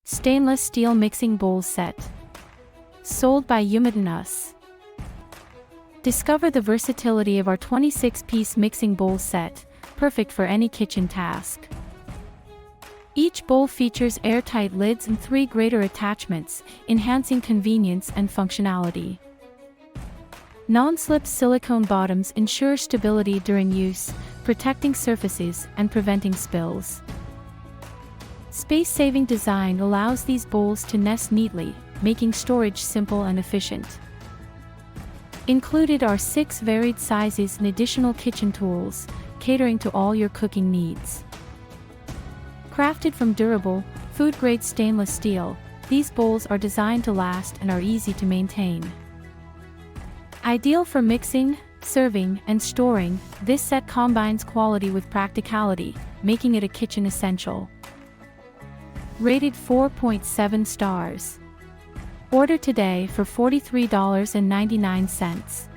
Stainless steel mixing bowl set. Sold by Yumitonus. Discover the versatility of our 26-piece mixing bowl set, perfect for any kitchen task. Each bowl features airtight lids and 3 greater attachments, enhancing convenience and functionality. Non-slip silicone bottoms ensure stability during use, protecting surfaces and preventing spills. Space-saving design allows these bowls to nest neatly, making storage simple and efficient. Included are 6 varied sizes and additional kitchen tools, catering to all your cooking needs. Crafted from durable, food-grade stainless steel, these bowls are designed to last and are easy to maintain. Ideal for mixing, serving, and storing, this set combines quality with practicality, making it a kitchen essential. Rated 4.7 stars. Order today for $43.99.